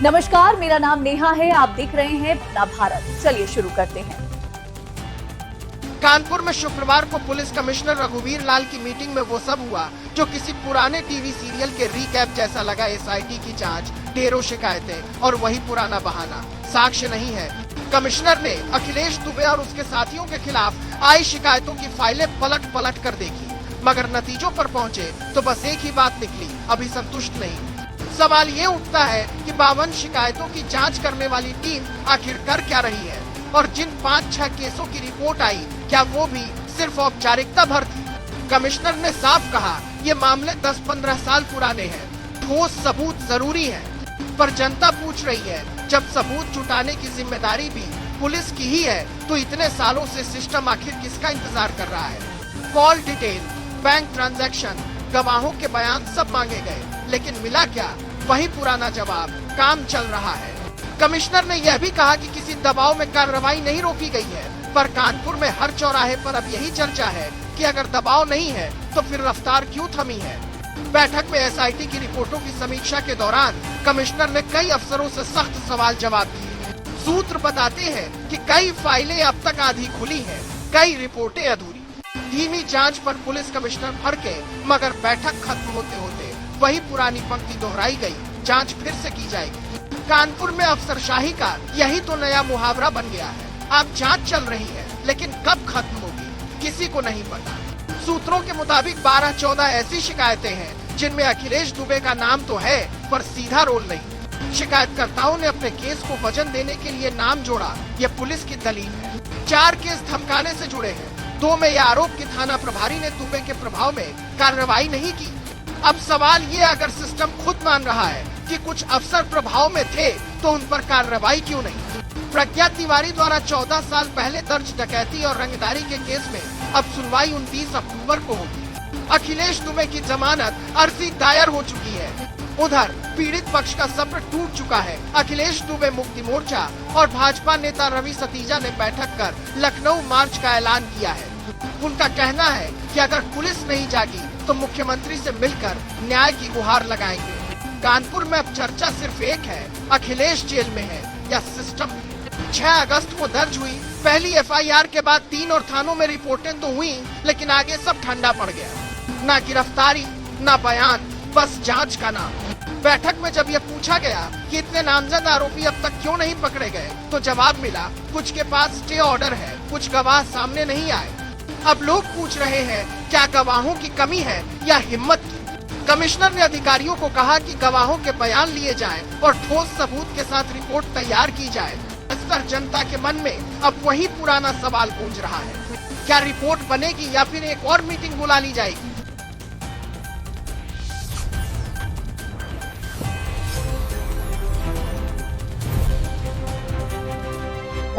नमस्कार, मेरा नाम नेहा है। आप देख रहे हैं अपना भारत। चलिए शुरू करते हैं। कानपुर में शुक्रवार को पुलिस कमिश्नर रघुवीर लाल की मीटिंग में वो सब हुआ जो किसी पुराने टीवी सीरियल के रिकैप जैसा लगा। एसआईटी की जांच, ढेरों शिकायतें और वही पुराना बहाना, साक्ष्य नहीं है। कमिश्नर ने अखिलेश दुबे और उसके साथियों के खिलाफ आई शिकायतों की फाइलें पलट पलट कर देखी, मगर नतीजों पर पहुंचे तो बस एक ही बात निकली, अभी संतुष्ट नहीं। सवाल ये उठता है कि 52 शिकायतों की जांच करने वाली टीम आखिर कर क्या रही है, और जिन 5-6 केसों की रिपोर्ट आई, क्या वो भी सिर्फ औपचारिकता भर थी? कमिश्नर ने साफ कहा, ये मामले 10-15 साल पुराने हैं, ठोस सबूत जरूरी है। पर जनता पूछ रही है, जब सबूत जुटाने की जिम्मेदारी भी पुलिस की ही है, तो इतने सालों से सिस्टम आखिर किसका इंतजार कर रहा है? कॉल डिटेल, बैंक ट्रांजैक्शन, गवाहों के बयान सब मांगे गए, लेकिन मिला क्या? वही पुराना जवाब, काम चल रहा है। कमिश्नर ने यह भी कहा कि किसी दबाव में कार्रवाई नहीं रोकी गई है, पर कानपुर में हर चौराहे पर अब यही चर्चा है कि अगर दबाव नहीं है तो फिर रफ्तार क्यों थमी है? बैठक में एसआईटी की रिपोर्टों की समीक्षा के दौरान कमिश्नर ने कई अफसरों से सख्त सवाल जवाब किए। सूत्र बताते हैं कि कई फाइलें अब तक आधी खुली हैं, कई रिपोर्टें अधूरी। धीमी जांच पर पुलिस कमिश्नर भड़के, मगर बैठक खत्म होते होते वही पुरानी पंक्ति दोहराई गई, जांच फिर से की जाएगी। कानपुर में अफसरशाही का यही तो नया मुहावरा बन गया है। अब जांच चल रही है, लेकिन कब खत्म होगी किसी को नहीं पता। सूत्रों के मुताबिक 12-14 ऐसी शिकायतें हैं जिनमें अखिलेश दुबे का नाम तो है, पर सीधा रोल नहीं। शिकायतकर्ताओं ने अपने केस को वजन देने के लिए नाम जोड़ा, ये पुलिस की दलील है। 4 केस धमकाने से जुड़े हैं, 2 में यह आरोप कि थाना प्रभारी ने दुबे के प्रभाव में कार्रवाई नहीं की। अब सवाल ये, अगर सिस्टम खुद मान रहा है कि कुछ अफसर प्रभाव में थे, तो उन पर कार्रवाई क्यों नहीं? प्रज्ञा तिवारी द्वारा 14 साल पहले दर्ज डकैती और रंगदारी के केस में अब सुनवाई 29 अक्टूबर को होगी। अखिलेश दुबे की जमानत अर्जी दायर हो चुकी है। उधर पीड़ित पक्ष का सब्र टूट चुका है। अखिलेश दुबे मुक्ति मोर्चा और भाजपा नेता रवि सतीजा ने बैठक कर लखनऊ मार्च का ऐलान किया है। उनका कहना है कि अगर पुलिस नहीं जागी तो मुख्यमंत्री से मिलकर न्याय की गुहार लगाएंगे। कानपुर में अब चर्चा सिर्फ एक है, अखिलेश जेल में है या सिस्टम। 6 अगस्त को दर्ज हुई पहली एफआईआर के बाद 3 और थानों में रिपोर्टें तो हुई, लेकिन आगे सब ठंडा पड़ गया। ना गिरफ्तारी, ना बयान, बस जांच का नाम। बैठक में जब यह पूछा गया कि इतने नामजद आरोपी अब तक क्यों नहीं पकड़े गए, तो जवाब मिला, कुछ के पास स्टे ऑर्डर है, कुछ गवाह सामने नहीं आए। अब लोग पूछ रहे हैं, क्या गवाहों की कमी है या हिम्मत की? कमिश्नर ने अधिकारियों को कहा कि गवाहों के बयान लिए जाएं और ठोस सबूत के साथ रिपोर्ट तैयार की जाए। इस पर जनता के मन में अब वही पुराना सवाल गूंज रहा है, क्या रिपोर्ट बनेगी या फिर एक और मीटिंग बुला ली जाएगी?